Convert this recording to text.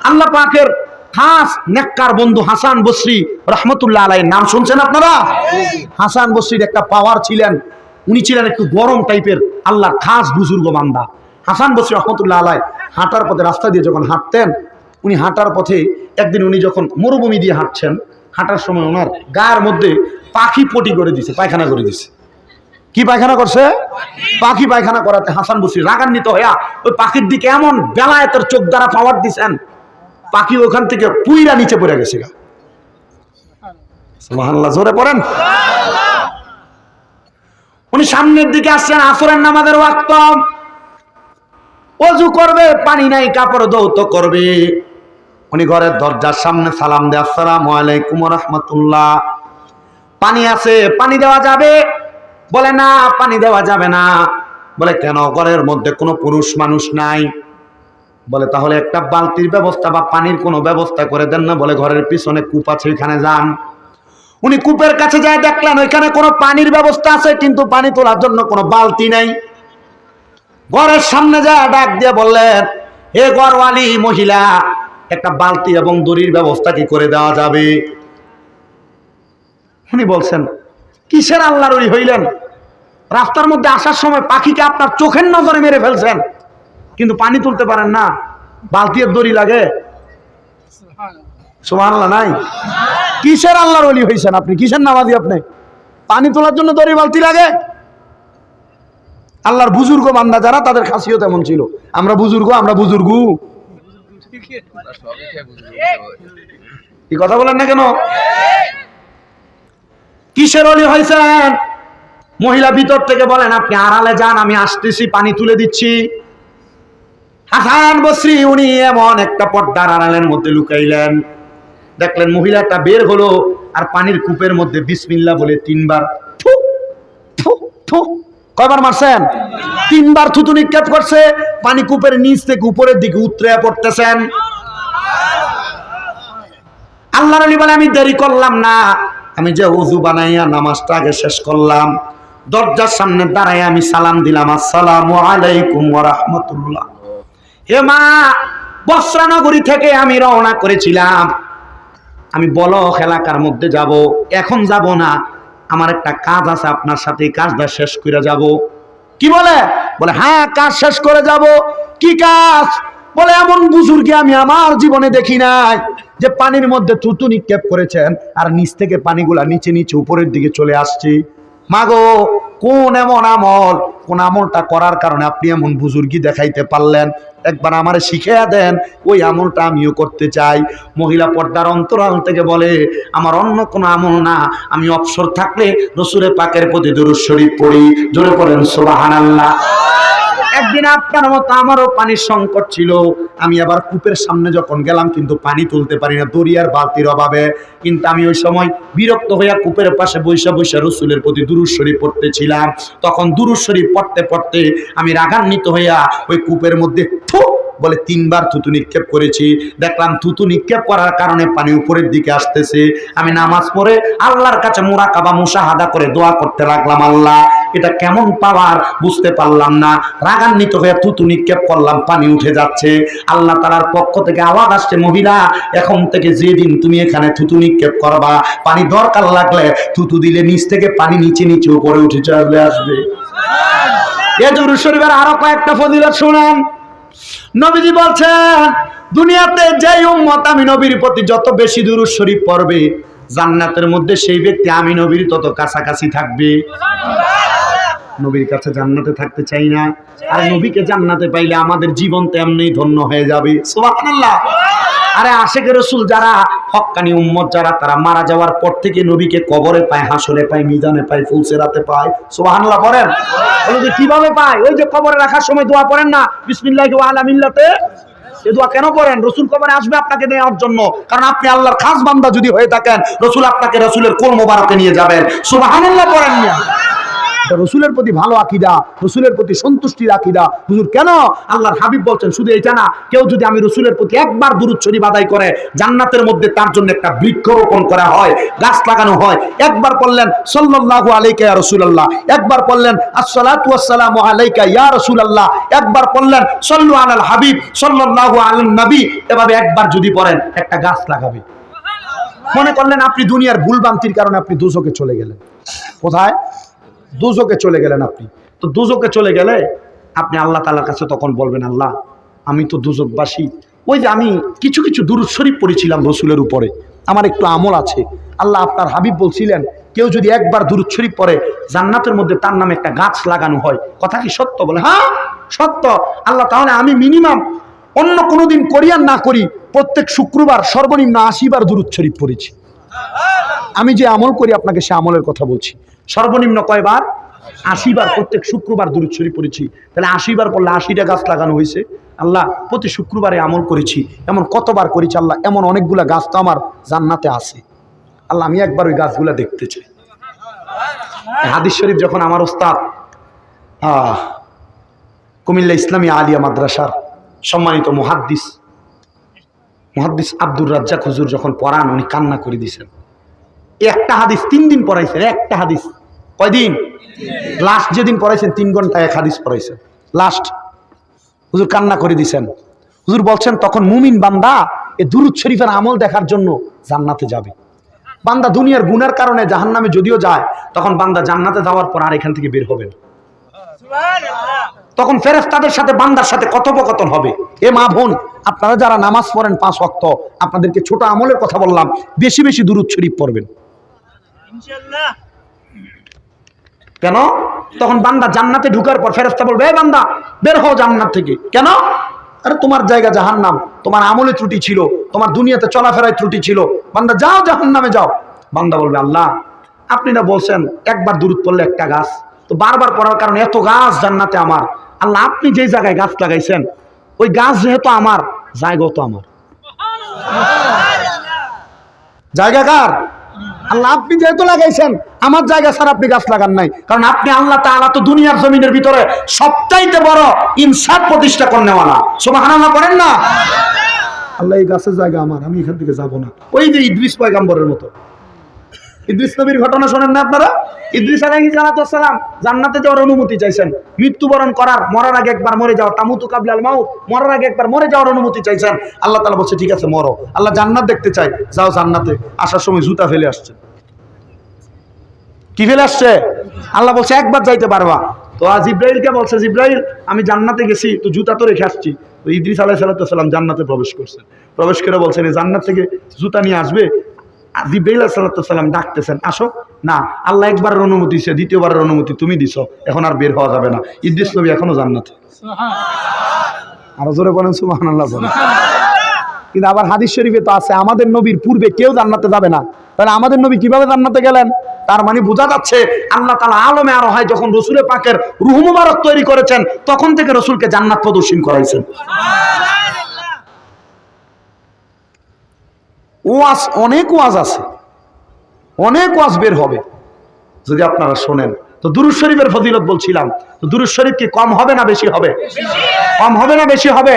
আল্লাহ পাকের খাস নেককার বন্ধু হাসান বসরি রহমতুল্লাহ আলাইহির নাম শুনছেন আপনারা? হাসান বসরির একটা পাওয়ার ছিলেন, উনি ছিলেন একটু গরম টাইপের, আল্লাহর খাস বুজুর্গ বান্দা। হাসান বসরি রহমতুল্লাহ আলাইহি হাঁটার পথে, রাস্তা দিয়ে যখন হাঁটতেন, উনি হাঁটার পথে একদিন উনি যখন মরুভূমি দিয়ে হাঁটছেন, হাঁটার সময় ওনার গায়ের মধ্যে পাখি পটি করে দিছে, পায়খানা করে দিছে। কি পায়খানা করছে? পাখি পায়খানা করাতে হাসান বসরি রাগান্বিত হইয়া ওই পাখির দিকে এমন বেলায়েতের চোখ দ্বারা পাওয়ার দিছেন, পাখি ওখান থেকে পুইরা নিচে পড়ে গেছে। সুবহানাল্লাহ, জোরে পড়েন। উনি সামনের দিকে আসছেন, আসরের নামাজের ওয়াক্ত, ওযু করবে, পানি নাই, কাপড় ধৌত করবে। উনি ঘরের দরজার সামনে সালাম দেয়, আসসালামু আলাইকুম ওয়া রাহমাতুল্লাহ, পানি আছে, পানি দেওয়া যাবে? বলে না, পানি দেওয়া যাবে না। বলে কেন? ঘরের মধ্যে কোনো পুরুষ মানুষ নাই। বলে তাহলে একটা বালতির ব্যবস্থা বা পানির কোনো ব্যবস্থা করে দেন না। বলে ঘরের পিছনে কূপ আছে, ওইখানে যান। উনি কূপের কাছে যায়, দেখলেন ওইখানে কোনো পানির ব্যবস্থা আছে, কিন্তু পানি তোলার জন্য কোনো বালতি নেই। ঘরের সামনে যায় ডাক দিয়ে বললেন, হে ঘরওয়ালি মহিলা, একটা বালতি এবং দড়ির ব্যবস্থা কি করে দেওয়া যাবে? উনি বলছেন, কিসের আল্লাহর ওলি হইলেন? রাস্তার মধ্যে আসার সময় পাখিকে আপনার চোখের নজরে মেরে ফেলছেন, কিন্তু পানি তুলতে পারেন না, বালতি আর দড়ি লাগে। সুবহানাল্লাহ নাই? কিসের আল্লাহর ওলি হইছেন আপনি? কিসের নামাজি আপনি? পানি তোলার জন্য দড়ি বালতি লাগে? আল্লাহর বুজুর্গ বান্দা যারা, তাদের খাসিয়ত এমন ছিল। আমরা বুজুর্গ, আমরা বুজুর্গ, কি কথা বলেন না কেন? কিসের ওলি হইছেন? মহিলা ভিতর থেকে বলেন, আপনি আড়ালে যান, আমি আসতেছি, পানি তুলে দিচ্ছি। হাসান বসরি উনি এমন একটা পর্দার আড়ালের মধ্যে লুকাইলেন, দেখলেন মহিলাটা বের হলো আর পানির কূপের মধ্যে বিসমিল্লাহ বলে 3 বার থু থু থু, কয়বার মারছেন? 3 বার থুতু নিক্ষেপ করছে। পানি কূপের নিচ থেকে উপরের দিকে উতরে পড়তেছেন। আল্লাহর ওলি বলে, আমি দেরি করলাম না, আমি যে ওযু বানাইয়া নামাজটা আগে শেষ করলাম, দরজার সামনে দাঁড়াই আমি সালাম দিলাম, আসসালামু আলাইকুম ওয়া রাহমাতুল্লাহ। হে মা, বসরা নগরী থেকে আমি রওনা করেছিলাম, আমি বলখ এলাকার মধ্যে যাব, এখন যাব না, আমার একটা কাজ আছে আপনার সাথে, কাজটা শেষ করে যাব। কি বলে? বলে হ্যাঁ, কাজ শেষ করে যাব। কি কাজ? বলে এমন বুজুর্গকে আমি আমার জীবনে দেখি নাই, যে পানির মধ্যে থুতু নিক্ষেপ করেছেন আর নিচ থেকে পানিগুলা নিচে নিচে উপরের দিকে চলে আসছে। মাগো, কোন এমন আমল, কোন আমলটা করার কারণে আপনি এমন বুজুর্গি দেখাইতে পারলেন? একবার আমারে শিখিয়ে দেন, ওই আমলটা আমিও করতে চাই। মহিলা পর্দার অন্তরাল থেকে বলে, আমার অন্য কোনো আমল না, আমি অবসর থাকলে রাসূলের পাকের প্রতি দুরূদ শরীফ পড়ি। জোরে পড়েন সুবহানাল্লাহ। একদিন আপনার মতো আমারও পানির সংকট ছিল, আমি আবার কূপের সামনে যখন গেলাম, কিন্তু পানি তুলতে পারি না, দড়িয়ার বালতির অভাবে। কিন্তু আমি ওই সময় বিরক্ত হইয়া কূপের পাশে বৈশা বৈশা রাসূলের প্রতি দুরূদ শরীফ পড়তেছিলাম। তখন দুরূদ শরীফ পড়তে পড়তে আমি রাগান্বিত হইয়া ওই কূপের মধ্যে থু বলে 3 বার থুতু নিক্ষেপ করেছি। দেখলাম থুতু নিক্ষেপ করার কারণে পানি উপরের দিকে আসতেছে। আমি নামাজ পড়ে আল্লাহর কাছে মুরাকাবা মুশাহাদা করে দোয়া করতে লাগলাম, আল্লাহ এটা কেমন পাওয়ার বুঝতে পারলাম না, রাগান্বিত হয়ে থুতু নিক্ষেপ করলাম, পানি উঠে যাচ্ছে। আল্লাহ তাআলার পক্ষ থেকে আওয়াজ আসছে, মহিলা, এখন থেকে যেদিন তুমি এখানে থুতু নিক্ষেপ করবা, পানি দরকার লাগলে থুতু দিলে নিচ থেকে পানি নিচে নিচে উপরে উঠে চলে আসবে। এই দুরূদ শরীফের আরো কয়েকটা ফজিলত শুনেন। নবীজি বলছেন, দুনিয়াতে যেই উম্মত আমি নবীর প্রতি যত বেশি দুরূদ শরীফ পড়বে, জান্নাতের মধ্যে সেই ব্যক্তি আমি নবীর তত কাছাকাছি থাকবে। নবীর কাছে জান্নাতে থাকতে চাই না? আর নবীকে জান্নাতে পাইলে আমাদের জীবন তো এমনিই ধন্য হয়ে যাবে। সুবহানাল্লাহ। আরে আশিকে রাসূল যারা, হক্কানি উম্মত যারা, তারা মারা যাওয়ার পর থেকে নবীকে কবরে পায়, হাসরে পায়, মিজানে পায়, ফুলসিরাতে পায়। সুবহানাল্লাহ বলেন। বলে যে কিভাবে পায়? ওই যে কবরে রাখার সময় দোয়া পড়েন না, বিসমিল্লাহি ওয়া আলা মিল্লাতে, এই দোয়া কেন পড়েন? রাসূল কবরে আসবে আপনাকে নেওয়ার জন্য, কারণ আপনি আল্লাহর খাস বান্দা যদি হয়ে থাকেন, রাসূল আপনাকে রাসূলের কোল মোবারকে নিয়ে যাবেন। সুবহানাল্লাহ পড়েন না? রসুলের প্রতি ভালো আকীদা, রসুলের প্রতি সন্তুষ্টির আকীদা। হুজুর কেন? আল্লাহর হাবিব বলছেন শুধু এটা না, কেউ যদি আমি রসুলের প্রতি একবার দুরূদ শরীফ আদায় করে জান্নাতের মধ্যে তার জন্য একটা বৃক্ষ রোপণ করা হয়, গাছ লাগানো হয়। একবার বললেন সাল্লাল্লাহু আলাইকা ইয়া রাসূলুল্লাহ, একবার বললেন আসসালাতু ওয়াসসালামু আলাইকা ইয়া রাসূলুল্লাহ, একবার বললেন সাল্লু আলাল হাবিব সাল্লাল্লাহু আলাইহি নবী। এভাবে একবার যদি পড়েন একটা গাছ লাগাবে। মনে করলেন আপনি দুনিয়ার ভুলভ্রান্তির কারণে আপনি দুজকে চলে গেলেন। কোথায়? দুজকে চলে গেলেন আপনি। তো দুজকে চলে গেলে আপনি আল্লাহ তাআলার কাছে তখন বলবেন, আল্লাহ আমি তো দুজকবাসী, ওই যে আমি কিছু কিছু দুরূদ শরীফ পড়েছিলাম রসুলের উপরে, আমার একটু আমল আছে। আল্লাহ আপনার হাবিব বলছিলেন কেউ যদি একবার দুরূদ শরীফ পড়ে জান্নাতের মধ্যে তার নামে একটা গাছ লাগানো হয়। কথা কি সত্য? বলে হ্যাঁ সত্য। আল্লাহ তাহলে আমি মিনিমাম অন্য কোনো দিন করি আর না করি প্রত্যেক শুক্রবার সর্বনিম্ন 80 বার দুরূদ শরীফ পড়েছি। আমি যে আমল করি আপনাকে সে আমলের কথা বলছি। সর্বনিম্ন কয়বার? 80 বার প্রত্যেক শুক্রবার দুরূদ শরীফ পড়েছি। তাহলে 80 বার পড়লে 80টা গাছ লাগানো হয়েছে। আল্লাহ প্রতি শুক্রবারে আমল করেছি, এমন কতবার করেছি আল্লাহ, এমন অনেকগুলা গাছ তো আমার জান্নাতে আছে। আল্লাহ আমি একবার ওই গাছগুলা দেখতে চাই। হাদিস শরীফ যখন আমার ওস্তাদ কুমিল্লা ইসলামী আলিয়া মাদ্রাসার সম্মানিত মুহাদ্দিস আব্দুর রাজ্জাক হুজুর যখন পড়ান, উনি কান্না করে দিয়েছেন। একটা হাদিস 3 দিন পড়াইছেন, একটা হাদিস। কয়দিন? লাস্ট যেদিন পড়াইছেন 3 ঘন্টা এক হাদিস পড়াইছেন লাস্ট। হুজুর কান্না করে দিয়েছেন। হুজুর বলছেন তখন মুমিন বান্দা এই দুরূদ শরীফের আমল দেখার জন্য জান্নাতে যাবে। বান্দা দুনিয়ার গুনার কারণে জাহান্নামে যদিও যায়, তখন বান্দা জান্নাতে যাওয়ার পর আর এখান থেকে বের হবে না। তখন ফেরেশতাদের সাথে বান্দার সাথে কথোপকথন হবে। এ মা বোন, আপনারা যারা নামাজ পড়েন 5 ওয়াক্ত, আপনাদেরকে ছোট আমলের কথা বললাম, বেশি বেশি দুরূদ শরীফ পড়বেন ইনশাআল্লাহ। কেন? তখন বান্দা জান্নাতে ঢুকার পর ফেরেশতা বলবে এ বান্দা বের হও জান্নাত থেকে। কেন? আরে তোমার জায়গা জাহান্নাম, তোমার আমলে ত্রুটি ছিল, তোমার দুনিয়াতে চলাফেরায় ত্রুটি ছিল, বান্দা যাও জাহান্নামে যাও। বান্দা বলবে আল্লাহ আপনি না বলছেন একবার দুরূদ পড়লে একটা গাছ, তো বারবার পড়ার কারণে এত গাছ জান্নাতে আমার। আল্লাহ আপনি যে জায়গায় গাছ লাগাইছেন ওই গাছ যেহেতু আমার, জায়গাও তো আমার। জায়গা কার? আল্লাহ আপনি যেহেতু লাগাইছেন, আমার জায়গা ছাড়া আপনি গাছ লাগান নাই। কারণ আপনি আল্লাহ তাআলা তো দুনিয়ার জমিনের ভিতরে সবচাইতে বড় ইনসাফ প্রতিষ্ঠা করনেওয়ালা। সুবহানাল্লাহ করেন না? আল্লাহ এই গাছের জায়গা আমার, আমি এখান থেকে যাব না। ওই যে ইদ্রিস পয়গম্বরের মতো, ইদ্রিস নবীর ঘটনা শোনেন না আপনারা? ইদ্রিস আলাইহিস সালাম জান্নাতে যাওয়ার অনুমতি চাইছেন, মৃত্যুবরণ করার, মরার আগে একবার মরে যাওয়ার, তামুতু কাবলাল মাউত, মরার আগে একবার মরে যাওয়ার অনুমতি চাইছেন। আল্লাহ তাআলা বলছে ঠিক আছে মরো। আল্লাহ জান্নাত দেখতে চাই, যাও জান্নাতে। আসার সময় জুতা ফেলে আসছে। কি ফেলে আসছে? আল্লাহ বলছে একবার যাইতে পারবা। তো জিব্রাইলকে বলছে জিব্রাইল আমি জান্নাতে গেছি, তো জুতা তো রেখে আসছি। তো ইদ্রিস আলাইহিস সালাম জান্নাতে প্রবেশ করছেন। প্রবেশ করে বলছেন এই জান্নাত থেকে জুতা নিয়ে আসবে। জিব্রাইল আলাইহিস সালাম ডাকতেছেন আসো না, আল্লাহ একবারের অনুমতি দিয়েছে, দ্বিতীয়বারের অনুমতি তুমি দিছো, এখন আর বের হওয়া যাবে না। ইদ্রিস নবী এখনো জান্নাতে। আরো জোরে বলেন সুবহানাল্লাহ। কিন্তু আবার হাদিস শরীফে তো আছে আমাদের নবীর পূর্বে কেউ জান্নাতে যাবে না। তাহলে আমাদের নবী কিভাবে জান্নাতে গেলেন? তার মানে বোঝা যাচ্ছে আল্লাহ তাআলা আলমে আর হয় যখন রসুলের পাকের রূহ মুবারক তৈরি করেছেন, তখন থেকে রসুলকে জান্নাত প্রদর্শন করাইছেন। ওয়াজ, অনেক ওয়াজ আছে, অনেক ওয়াজ বের হবে যদি আপনারা শোনেন। তো দুরূদ শরীফের ফজিলত বলছিলাম, তো দুরূদ শরীফ কি কম হবে না বেশি হবে? কম হবে না বেশি হবে?